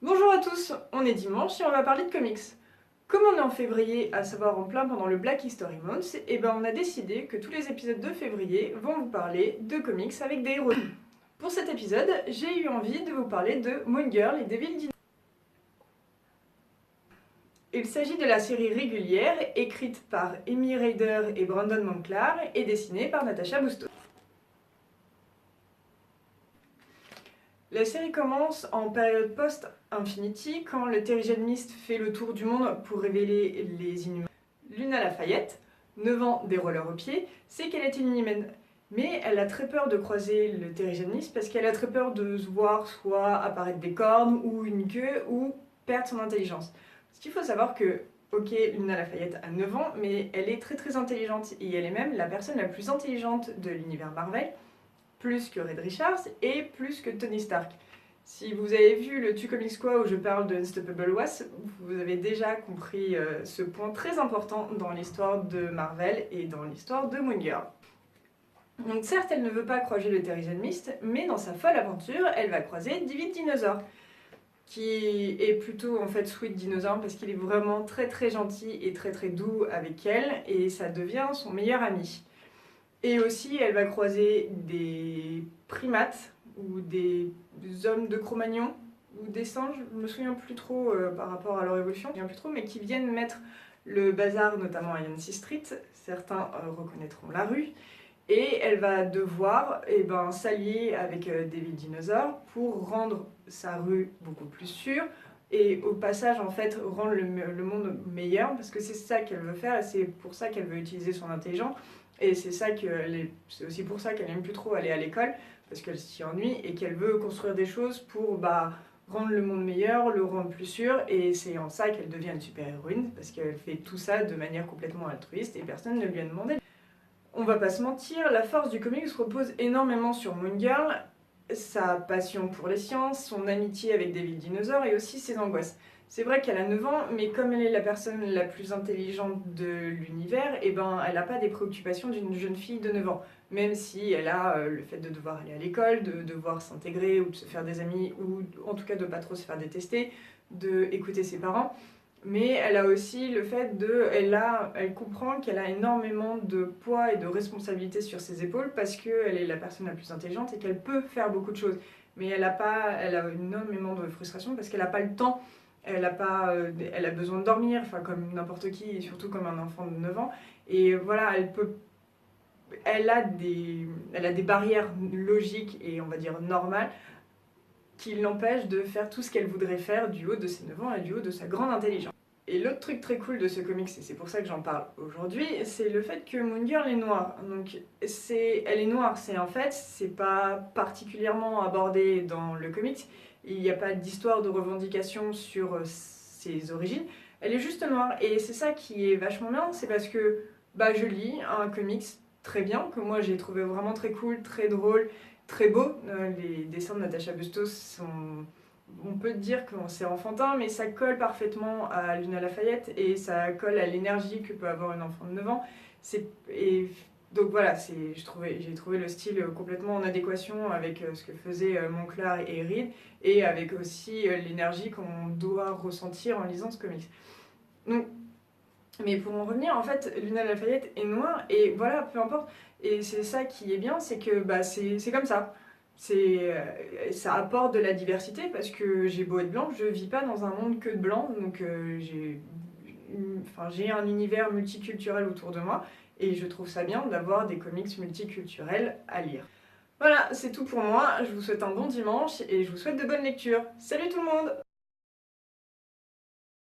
Bonjour à tous, on est dimanche et on va parler de comics. Comme on est en février, à savoir en plein pendant le Black History Month, et ben on a décidé que tous les épisodes de février vont vous parler de comics avec des héros. Pour cet épisode, j'ai eu envie de vous parler de Moon Girl et Devil Dinosaur. Il s'agit de la série régulière écrite par Amy Ryder et Brandon Monclar et dessinée par Natasha Bustos. La série commence en période post-Infinity, quand le Terrigen Mist fait le tour du monde pour révéler les Inhumains. Luna Lafayette, 9 ans des rollers aux pieds, sait qu'elle est une Inhumaine. Mais elle a très peur de croiser le Terrigen Mist parce qu'elle a très peur de se voir soit apparaître des cornes ou une queue ou perdre son intelligence. Ce qu'il faut savoir que, ok, Luna Lafayette a 9 ans, mais elle est très intelligente et elle est même la personne la plus intelligente de l'univers Marvel, plus que Reed Richards et plus que Tony Stark. Si vous avez vu le Tu Comics Quoi où je parle de Unstoppable Wasp, vous avez déjà compris ce point très important dans l'histoire de Marvel et dans l'histoire de Moon Girl. Donc certes, elle ne veut pas croiser le Terrigen Mist, mais dans sa folle aventure, elle va croiser Devil Dinosaur, qui est plutôt en fait Sweet Dinosaur parce qu'il est vraiment très gentil et très doux avec elle, et ça devient son meilleur ami. Et aussi, elle va croiser des primates ou des hommes de Cro-Magnon ou des singes, je me souviens plus trop par rapport à leur évolution, je me souviens plus trop, mais qui viennent mettre le bazar, notamment à Yancey Street. Certains reconnaîtront la rue. Et elle va devoir s'allier avec Devil Dinosaur pour rendre sa rue beaucoup plus sûre et au passage en fait rendre le monde meilleur, parce que c'est ça qu'elle veut faire et c'est pour ça qu'elle veut utiliser son intelligence. Et c'est aussi pour ça qu'elle n'aime plus trop aller à l'école, parce qu'elle s'y ennuie et qu'elle veut construire des choses pour rendre le monde meilleur, le rendre plus sûr, et c'est en ça qu'elle devient une super-héroïne, parce qu'elle fait tout ça de manière complètement altruiste et personne ne lui a demandé. On va pas se mentir, la force du comics repose énormément sur Moon Girl, sa passion pour les sciences, son amitié avec Devil Dinosaur et aussi ses angoisses. C'est vrai qu'elle a 9 ans, mais comme elle est la personne la plus intelligente de l'univers, elle n'a pas des préoccupations d'une jeune fille de 9 ans. Même si elle a le fait de devoir aller à l'école, de devoir s'intégrer ou de se faire des amis, ou en tout cas de pas trop se faire détester, de écouter ses parents. Mais elle a aussi le fait elle comprend qu'elle a énormément de poids et de responsabilité sur ses épaules parce qu'elle est la personne la plus intelligente et qu'elle peut faire beaucoup de choses. Mais elle a énormément de frustration parce qu'elle n'a pas le temps, elle a besoin de dormir, enfin comme n'importe qui et surtout comme un enfant de 9 ans. Et voilà, elle a des barrières logiques et on va dire normales qui l'empêchent de faire tout ce qu'elle voudrait faire du haut de ses 9 ans et du haut de sa grande intelligence. Et l'autre truc très cool de ce comics, et c'est pour ça que j'en parle aujourd'hui, c'est le fait que Moon Girl est noire. Donc elle est noire, c'est pas particulièrement abordé dans le comics, il n'y a pas d'histoire de revendication sur ses origines, elle est juste noire. Et c'est ça qui est vachement bien, c'est parce que je lis un comics très bien, que moi j'ai trouvé vraiment très cool, très drôle, très beau. Les dessins de Natasha Bustos sont... On peut dire que c'est enfantin, mais ça colle parfaitement à Luna Lafayette et ça colle à l'énergie que peut avoir une enfant de 9 ans. Et donc voilà, j'ai trouvé le style complètement en adéquation avec ce que faisaient Monclar et Reed, et avec aussi l'énergie qu'on doit ressentir en lisant ce comics. Donc, mais pour en revenir, en fait, Luna Lafayette est noire, et voilà, peu importe. Et c'est ça qui est bien, c'est que c'est comme ça. Ça apporte de la diversité, parce que j'ai beau être blanche, je vis pas dans un monde que de blancs, donc j'ai un univers multiculturel autour de moi, et je trouve ça bien d'avoir des comics multiculturels à lire. Voilà, c'est tout pour moi, je vous souhaite un bon dimanche, et je vous souhaite de bonnes lectures. Salut tout le monde!